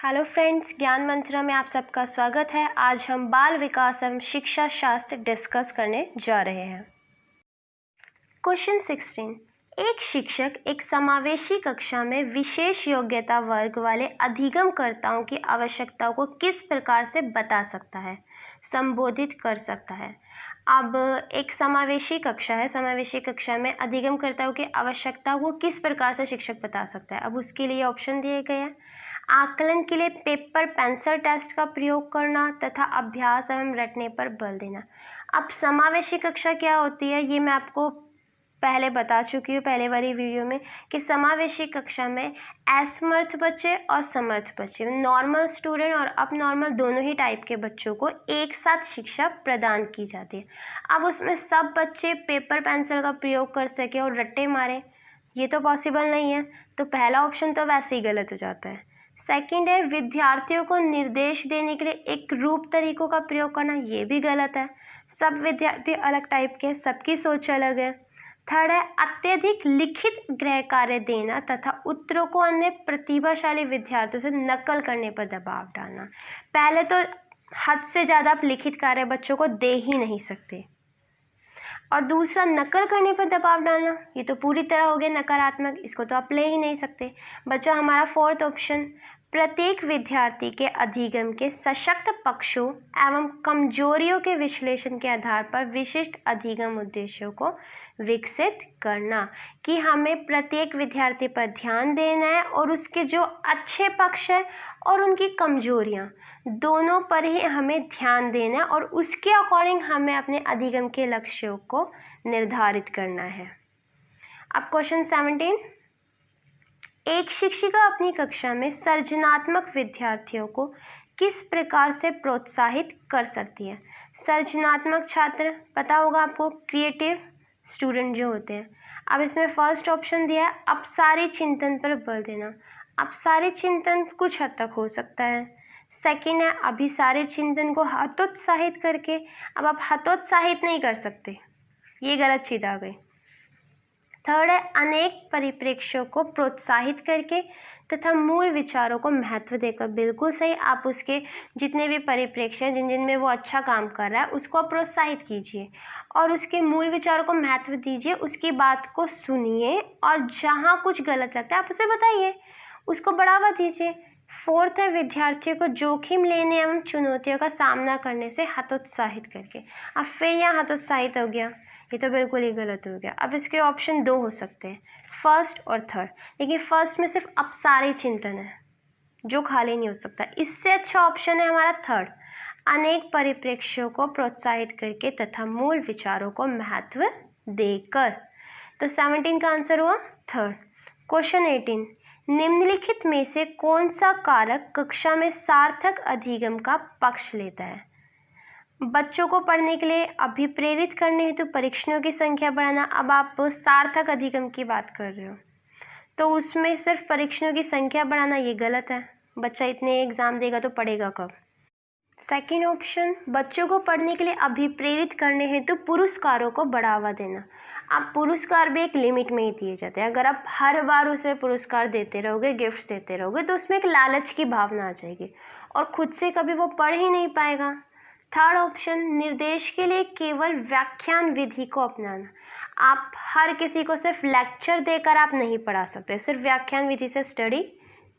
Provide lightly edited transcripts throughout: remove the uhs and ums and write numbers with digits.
Hello friends, ज्ञान मंत्रा में आप सबका स्वागत है। आज हम बाल विकास एवं शिक्षा शास्त्र डिस्कस करने जा रहे हैं। क्वेश्चन 16। एक शिक्षक एक समावेशी कक्षा में विशेष योग्यता वर्ग वाले अधिगमकर्ताओं की आवश्यकताओं को किस प्रकार से बता सकता है, संबोधित कर सकता है। अब एक समावेशी कक्षा है, समावेशी कक्षा में अधिगमकर्ताओं की आवश्यकताओं को किस प्रकार से शिक्षक बता सकता है। अब उसके लिए ऑप्शन दिए गए हैं। आकलन के लिए पेपर पेंसिल टेस्ट का प्रयोग करना तथा अभ्यास एवं रटने पर बल देना। अब समावेशी कक्षा क्या होती है, ये मैं आपको पहले बता चुकी हूँ पहले वाली वीडियो में कि समावेशी कक्षा में असमर्थ बच्चे और समर्थ बच्चे, नॉर्मल स्टूडेंट और अब नॉर्मल दोनों ही टाइप के बच्चों को एक साथ शिक्षा प्रदान की जाती है। अब उसमें सब बच्चे पेपर पेंसिल का प्रयोग कर सके और रट्टे मारे, ये तो पॉसिबल नहीं है। तो पहला ऑप्शन तो वैसे ही गलत हो जाता है। सेकंड है विद्यार्थियों को निर्देश देने के लिए एक रूप तरीकों का प्रयोग करना, ये भी गलत है। सब विद्यार्थी अलग टाइप के, सबकी सोच अलग है। थर्ड है अत्यधिक लिखित गृह कार्य देना तथा उत्तरों को अन्य प्रतिभाशाली विद्यार्थियों से नकल करने पर दबाव डालना। पहले तो हद से ज़्यादा आप लिखित कार्य बच्चों को दे ही नहीं सकते, और दूसरा नकल करने पर दबाव डालना, ये तो पूरी तरह हो गया नकारात्मक, इसको तो आप ले ही नहीं सकते। बच्चा हमारा फोर्थ ऑप्शन, प्रत्येक विद्यार्थी के अधिगम के सशक्त पक्षों एवं कमजोरियों के विश्लेषण के आधार पर विशिष्ट अधिगम उद्देश्यों को विकसित करना, कि हमें प्रत्येक विद्यार्थी पर ध्यान देना है और उसके जो अच्छे पक्ष है और उनकी कमजोरियां दोनों पर ही हमें ध्यान देना है और उसके अकॉर्डिंग हमें अपने अधिगम के लक्ष्यों को निर्धारित करना है। अब क्वेश्चन 17। एक शिक्षिका अपनी कक्षा में सृजनात्मक विद्यार्थियों को किस प्रकार से प्रोत्साहित कर सकती है। सृजनात्मक छात्र पता होगा आपको, क्रिएटिव स्टूडेंट जो होते हैं। अब इसमें फर्स्ट ऑप्शन दिया है अपसारी चिंतन पर बल देना। अपसारी चिंतन कुछ हद तक हो सकता है। सेकंड है अभिसारी चिंतन को हतोत्साहित करके। अब आप हतोत्साहित नहीं कर सकते, ये गलत चीज आ गई। थर्ड है अनेक परिप्रेक्ष्यों को प्रोत्साहित करके तथा मूल विचारों को महत्व देकर। बिल्कुल सही, आप उसके जितने भी परिप्रेक्ष्य हैं जिनमें वो अच्छा काम कर रहा है उसको आप प्रोत्साहित कीजिए और उसके मूल विचारों को महत्व दीजिए, उसकी बात को सुनिए और जहाँ कुछ गलत लगता है आप उसे बताइए, उसको बढ़ावा दीजिए। फोर्थ है विद्यार्थियों को जोखिम लेने एवं चुनौतियों का सामना करने से हतोत्साहित करके। अब फिर यहाँ हतोत्साहित हो गया, ये तो बिल्कुल ही गलत हो गया। अब इसके ऑप्शन दो हो सकते हैं, फर्स्ट और थर्ड, लेकिन फर्स्ट में सिर्फ अपसारी चिंतन है जो खाली नहीं हो सकता। इससे अच्छा ऑप्शन है हमारा थर्ड, अनेक परिप्रेक्ष्यों को प्रोत्साहित करके तथा मूल विचारों को महत्व देकर। तो 17 का आंसर हुआ थर्ड। क्वेश्चन 18, निम्नलिखित में से कौन सा कारक कक्षा में सार्थक अधिगम का पक्ष लेता है। बच्चों को पढ़ने के लिए अभिप्रेरित करने हेतु परीक्षणों की संख्या बढ़ाना। अब आप सार्थक अधिगम की बात कर रहे हो तो उसमें सिर्फ परीक्षणों की संख्या बढ़ाना ये गलत है। बच्चा इतने एग्जाम देगा तो पढ़ेगा कब। सेकंड ऑप्शन, बच्चों को पढ़ने के लिए अभिप्रेरित करने हेतु पुरस्कारों को बढ़ावा देना। आप पुरस्कार भी एक लिमिट में ही दिए जाते हैं। अगर आप हर बार उसे पुरस्कार देते रहोगे, गिफ्ट देते रहोगे तो उसमें एक लालच की भावना आ जाएगी और खुद से कभी वो पढ़ ही नहीं पाएगा। थर्ड ऑप्शन, निर्देश के लिए केवल व्याख्यान विधि को अपनाना। आप हर किसी को सिर्फ लेक्चर देकर आप नहीं पढ़ा सकते, सिर्फ व्याख्यान विधि से स्टडी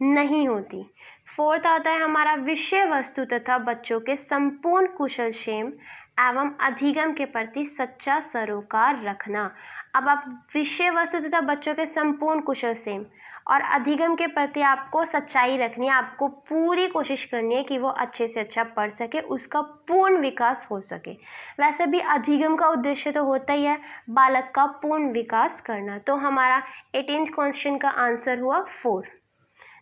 नहीं होती। फोर्थ आता है हमारा विषय वस्तु तथा बच्चों के संपूर्ण कुशलक्षेम एवं अधिगम के प्रति सच्चा सरोकार रखना। अब आप विषय वस्तु तथा बच्चों के संपूर्ण कुशलक्षेम और अधिगम के प्रति आपको सच्चाई रखनी है, आपको पूरी कोशिश करनी है कि वो अच्छे से अच्छा पढ़ सके, उसका पूर्ण विकास हो सके। वैसे भी अधिगम का उद्देश्य तो होता ही है बालक का पूर्ण विकास करना। तो हमारा 18th क्वेश्चन का आंसर हुआ 4।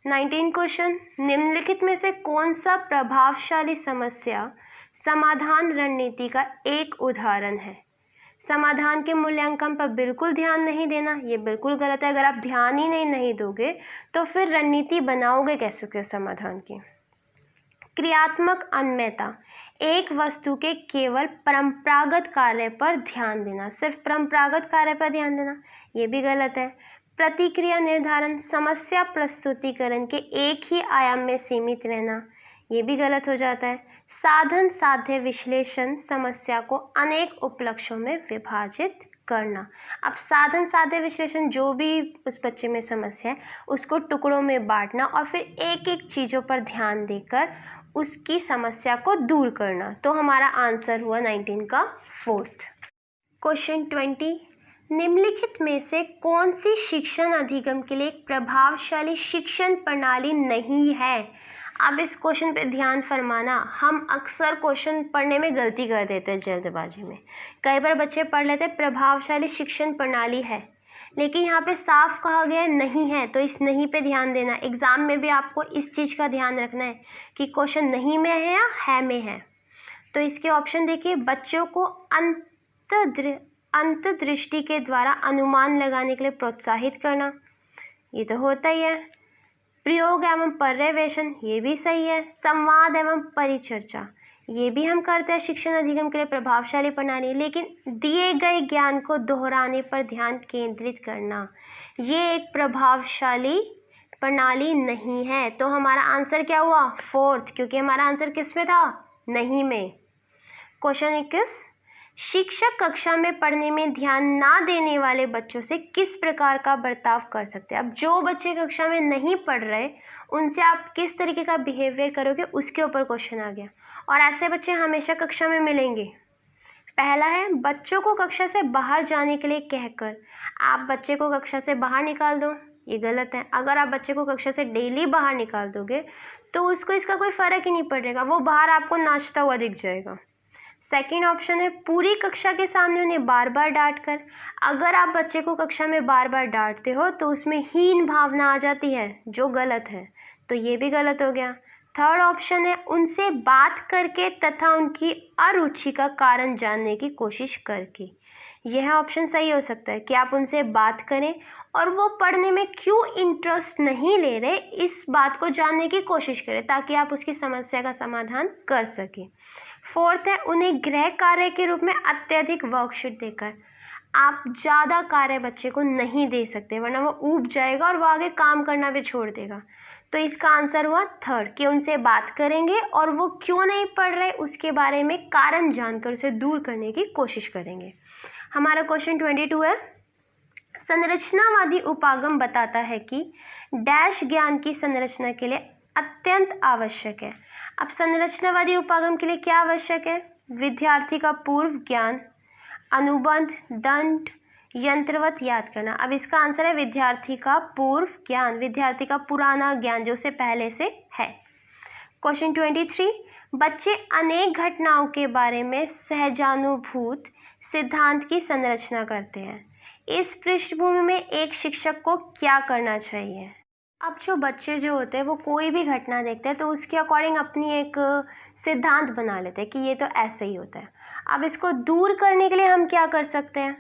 19 क्वेश्चन, निम्नलिखित में से कौन सा प्रभावशाली समस्या समाधान रणनीति का एक उदाहरण है। समाधान के मूल्यांकन पर बिल्कुल ध्यान नहीं देना, ये बिल्कुल गलत है। अगर आप ध्यान ही नहीं दोगे तो फिर रणनीति बनाओगे कैसे के समाधान की। क्रियात्मक अन्वयता, एक वस्तु के केवल परंपरागत कार्य पर ध्यान देना, सिर्फ परंपरागत कार्य पर ध्यान देना, ये भी गलत है। प्रतिक्रिया निर्धारण, समस्या प्रस्तुतिकरण के एक ही आयाम में सीमित रहना, ये भी गलत हो जाता है। साधन साध्य विश्लेषण, समस्या को अनेक उपलक्ष्यों में विभाजित करना। अब साधन साध्य विश्लेषण, जो भी उस बच्चे में समस्या है उसको टुकड़ों में बांटना और फिर एक एक चीज़ों पर ध्यान देकर उसकी समस्या को दूर करना। तो हमारा आंसर हुआ 19 का फोर्थ। क्वेश्चन 20, निम्नलिखित में से कौन सी शिक्षण अधिगम के लिए एक प्रभावशाली शिक्षण प्रणाली नहीं है? अब इस क्वेश्चन पे ध्यान फरमाना, हम अक्सर क्वेश्चन पढ़ने में गलती कर देते हैं जल्दबाजी में। कई बार बच्चे पढ़ लेते हैं प्रभावशाली शिक्षण प्रणाली है, लेकिन यहाँ पे साफ कहा गया है नहीं है, तो इस नहीं पे ध्यान देना। एग्जाम में भी आपको इस चीज़ का ध्यान रखना है कि क्वेश्चन नहीं में है या है में है। तो इसके ऑप्शन देखिए, बच्चों को अंतर्दृष्टि के द्वारा अनुमान लगाने के लिए प्रोत्साहित करना, ये तो होता ही है। प्रयोग एवं पर्यवेक्षण, ये भी सही है। संवाद एवं परिचर्चा, ये भी हम करते हैं शिक्षण अधिगम के लिए प्रभावशाली प्रणाली। लेकिन दिए गए ज्ञान को दोहराने पर ध्यान केंद्रित करना, ये एक प्रभावशाली प्रणाली नहीं है। तो हमारा आंसर क्या हुआ? फोर्थ, क्योंकि हमारा आंसर किस में था? नहीं में। क्वेश्चन 21, शिक्षक कक्षा में पढ़ने में ध्यान ना देने वाले बच्चों से किस प्रकार का बर्ताव कर सकते हैं? अब जो बच्चे कक्षा में नहीं पढ़ रहे उनसे आप किस तरीके का बिहेवियर करोगे, उसके ऊपर क्वेश्चन आ गया। और ऐसे बच्चे हमेशा कक्षा में मिलेंगे। पहला है, बच्चों को कक्षा से बाहर जाने के लिए कहकर आप बच्चे को कक्षा से बाहर निकाल दो, ये गलत है। अगर आप बच्चे को कक्षा से डेली बाहर निकाल दोगे तो उसको इसका कोई फ़र्क ही नहीं पड़ेगा, वो बाहर आपको नाचता हुआ दिख जाएगा। सेकेंड ऑप्शन है, पूरी कक्षा के सामने उन्हें बार बार डांट कर। अगर आप बच्चे को कक्षा में बार बार डांटते हो तो उसमें हीन भावना आ जाती है, जो गलत है, तो ये भी गलत हो गया। थर्ड ऑप्शन है, उनसे बात करके तथा उनकी अरुचि का कारण जानने की कोशिश करके। यह ऑप्शन सही हो सकता है कि आप उनसे बात करें और वो पढ़ने में क्यों इंटरेस्ट नहीं ले रहे इस बात को जानने की कोशिश करें, ताकि आप उसकी समस्या का समाधान कर सकें। फोर्थ है, उन्हें गृह कार्य के रूप में अत्यधिक वर्कशीट देकर। आप ज़्यादा कार्य बच्चे को नहीं दे सकते, वरना वो ऊब जाएगा और वो आगे काम करना भी छोड़ देगा। तो इसका आंसर हुआ थर्ड, कि उनसे बात करेंगे और वो क्यों नहीं पढ़ रहे उसके बारे में कारण जानकर उसे दूर करने की कोशिश करेंगे। हमारा क्वेश्चन 22 है, संरचनावादी उपागम बताता है कि डैश ज्ञान की संरचना के लिए अत्यंत आवश्यक है। अब संरचनावादी उपागम के लिए क्या आवश्यक है? विद्यार्थी का पूर्व ज्ञान, अनुबंध, दंड, यंत्रवत याद करना। अब इसका आंसर है विद्यार्थी का पूर्व ज्ञान, विद्यार्थी का पुराना ज्ञान जो उसे पहले से है। क्वेश्चन 23, बच्चे अनेक घटनाओं के बारे में सहजानुभूत सिद्धांत की संरचना करते हैं। इस पृष्ठभूमि में एक शिक्षक को क्या करना चाहिए? अब जो बच्चे जो होते हैं वो कोई भी घटना देखते हैं तो उसके अकॉर्डिंग अपनी एक सिद्धांत बना लेते हैं कि ये तो ऐसे ही होता है। अब इसको दूर करने के लिए हम क्या कर सकते हैं?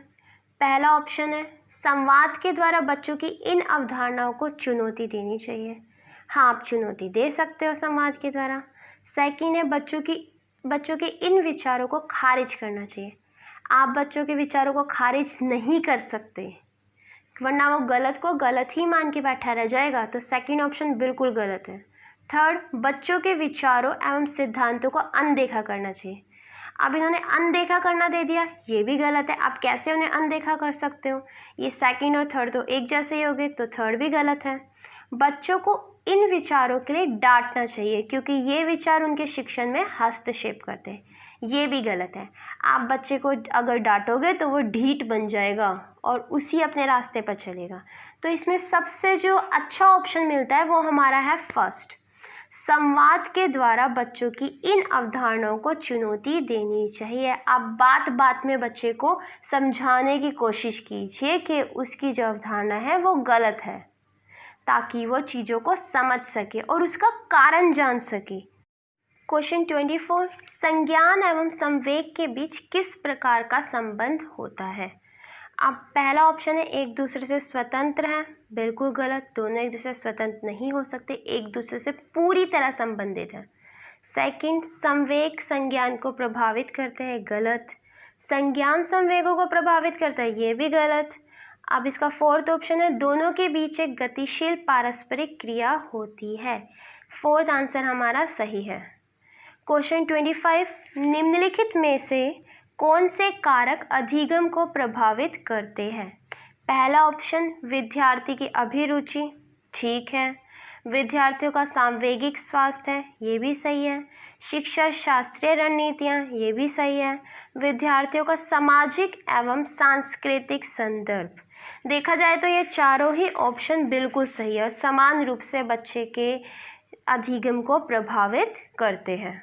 पहला ऑप्शन है, संवाद के द्वारा बच्चों की इन अवधारणाओं को चुनौती देनी चाहिए। हाँ, आप चुनौती दे सकते हो संवाद के द्वारा। सेकंड है, बच्चों के इन विचारों को खारिज करना चाहिए। आप बच्चों के विचारों को खारिज नहीं कर सकते, वरना वो गलत को गलत ही मान के बैठा रह जाएगा, तो सेकंड ऑप्शन बिल्कुल गलत है। थर्ड, बच्चों के विचारों एवं सिद्धांतों को अनदेखा करना चाहिए। अब इन्होंने अनदेखा करना दे दिया, ये भी गलत है। आप कैसे उन्हें अनदेखा कर सकते हो? ये सेकंड और थर्ड तो एक जैसे ही हो गए, तो थर्ड भी गलत है। बच्चों को इन विचारों के लिए डांटना चाहिए क्योंकि ये विचार उनके शिक्षण में हस्तक्षेप करते हैं, ये भी गलत है। आप बच्चे को अगर डांटोगे तो वो ढीठ बन जाएगा और उसी अपने रास्ते पर चलेगा। तो इसमें सबसे जो अच्छा ऑप्शन मिलता है वो हमारा है फर्स्ट, संवाद के द्वारा बच्चों की इन अवधारणाओं को चुनौती देनी चाहिए। आप बात बात में बच्चे को समझाने की कोशिश कीजिए कि उसकी जो अवधारणा है वो गलत है, ताकि वो चीज़ों को समझ सके और उसका कारण जान सके। क्वेश्चन 24, संज्ञान एवं संवेग के बीच किस प्रकार का संबंध होता है? अब पहला ऑप्शन है एक दूसरे से स्वतंत्र हैं, बिल्कुल गलत। दोनों एक दूसरे से स्वतंत्र नहीं हो सकते, एक दूसरे से पूरी तरह संबंधित हैं। सेकंड, संवेग संज्ञान को प्रभावित करते हैं, गलत। संज्ञान संवेगों को प्रभावित करता है, ये भी गलत। अब इसका फोर्थ ऑप्शन है दोनों के बीच एक गतिशील पारस्परिक क्रिया होती है। फोर्थ आंसर हमारा सही है। क्वेश्चन 25, निम्नलिखित में से कौन से कारक अधिगम को प्रभावित करते हैं? पहला ऑप्शन विद्यार्थी की अभिरुचि, ठीक है। विद्यार्थियों का सांवेगिक स्वास्थ्य है, ये भी सही है। शिक्षा शास्त्रीय रणनीतियाँ, ये भी सही है। विद्यार्थियों का सामाजिक एवं सांस्कृतिक संदर्भ। देखा जाए तो ये चारों ही ऑप्शन बिल्कुल सही है और समान रूप से बच्चे के अधिगम को प्रभावित करते हैं।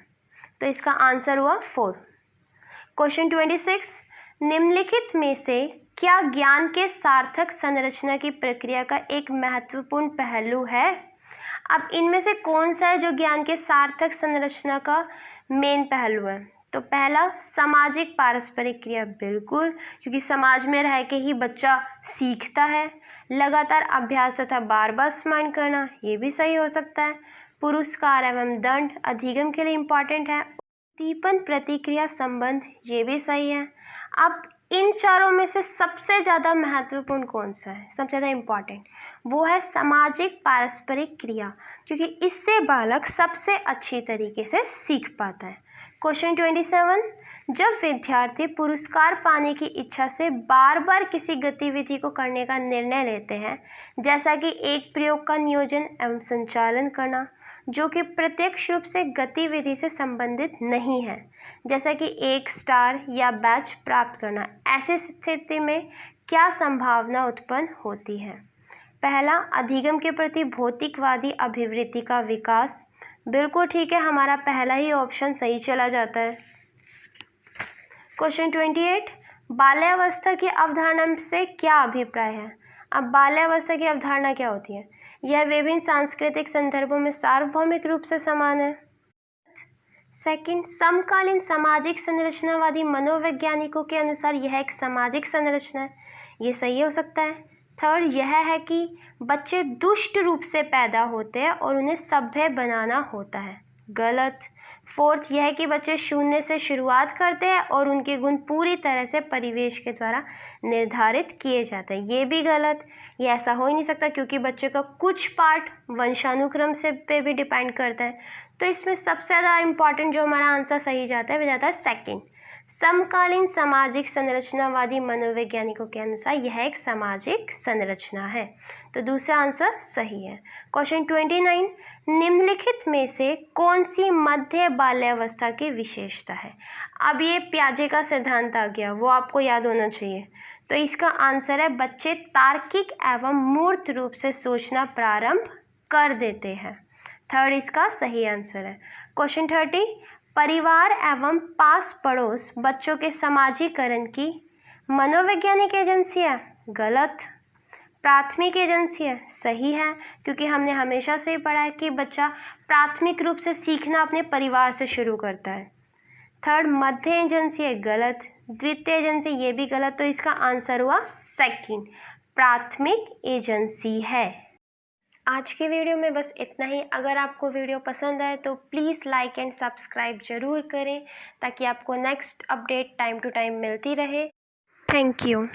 तो इसका आंसर हुआ 4। क्वेश्चन 26, निम्नलिखित में से क्या ज्ञान के सार्थक संरचना की प्रक्रिया का एक महत्वपूर्ण पहलू है? अब इनमें से कौन सा है जो ज्ञान के सार्थक संरचना का मेन पहलू है? तो पहला सामाजिक पारस्परिक क्रिया, बिल्कुल, क्योंकि समाज में रह के ही बच्चा सीखता है। लगातार अभ्यास तथा बार बार स्मरण करना, ये भी सही हो सकता है। पुरस्कार एवं दंड अधिगम के लिए इम्पॉर्टेंट है। उद्दीपन प्रतिक्रिया संबंध, ये भी सही है। अब इन चारों में से सबसे ज़्यादा महत्वपूर्ण कौन सा है, सबसे ज़्यादा इम्पॉर्टेंट? वो है सामाजिक पारस्परिक क्रिया, क्योंकि इससे बालक सबसे अच्छी तरीके से सीख पाता है। क्वेश्चन 27, जब विद्यार्थी पुरस्कार पाने की इच्छा से बार बार किसी गतिविधि को करने का निर्णय लेते हैं, जैसा कि एक प्रयोग का नियोजन एवं संचालन करना, जो कि प्रत्यक्ष रूप से गतिविधि से संबंधित नहीं है, जैसा कि 1 स्टार या बैच प्राप्त करना, ऐसी स्थिति में क्या संभावना उत्पन्न होती है? पहला, अधिगम के प्रति भौतिकवादी अभिवृत्ति का विकास, बिल्कुल ठीक है, हमारा पहला ही ऑप्शन सही चला जाता है। क्वेश्चन 28, बाल्यावस्था की अवधारणा से क्या अभिप्राय है? अब बाल्यावस्था की अवधारणा क्या होती है? यह विभिन्न सांस्कृतिक संदर्भों में सार्वभौमिक रूप से समान है। सेकंड, समकालीन सामाजिक संरचनावादी मनोवैज्ञानिकों के अनुसार यह एक सामाजिक संरचना है, ये सही हो सकता है। थर्ड, यह है कि बच्चे दुष्ट रूप से पैदा होते हैं और उन्हें सभ्य बनाना होता है, गलत। फोर्थ, यह है कि बच्चे शून्य से शुरुआत करते हैं और उनके गुण पूरी तरह से परिवेश के द्वारा निर्धारित किए जाते हैं, ये भी गलत। ये ऐसा हो ही नहीं सकता, क्योंकि बच्चे का कुछ पार्ट वंशानुक्रम से पे भी डिपेंड करता है। तो इसमें सबसे ज़्यादा इम्पॉर्टेंट जो हमारा आंसर सही जाता है वह जाता है सेकंड, समकालीन सामाजिक संरचनावादी मनोवैज्ञानिकों के अनुसार यह एक सामाजिक संरचना है। तो दूसरा आंसर सही है। क्वेश्चन 29, निम्नलिखित में से कौन सी मध्य बाल्यावस्था की विशेषता है? अब ये पियाजे का सिद्धांत आ गया, वो आपको याद होना चाहिए। तो इसका आंसर है बच्चे तार्किक एवं मूर्त रूप से सोचना प्रारंभ कर देते हैं। थर्ड इसका सही आंसर है। क्वेश्चन 30, परिवार एवं पास पड़ोस बच्चों के समाजीकरण की मनोवैज्ञानिक एजेंसी है, गलत। प्राथमिक एजेंसी है, सही है, क्योंकि हमने हमेशा से ही पढ़ा है कि बच्चा प्राथमिक रूप से सीखना अपने परिवार से शुरू करता है। थर्ड, मध्य एजेंसी है, गलत। द्वितीय एजेंसी, ये भी गलत। तो इसका आंसर हुआ सेकंड, प्राथमिक एजेंसी है। आज की वीडियो में बस इतना ही। अगर आपको वीडियो पसंद आए तो प्लीज़ लाइक एंड सब्सक्राइब ज़रूर करें, ताकि आपको next update time to time मिलती रहे। Thank you.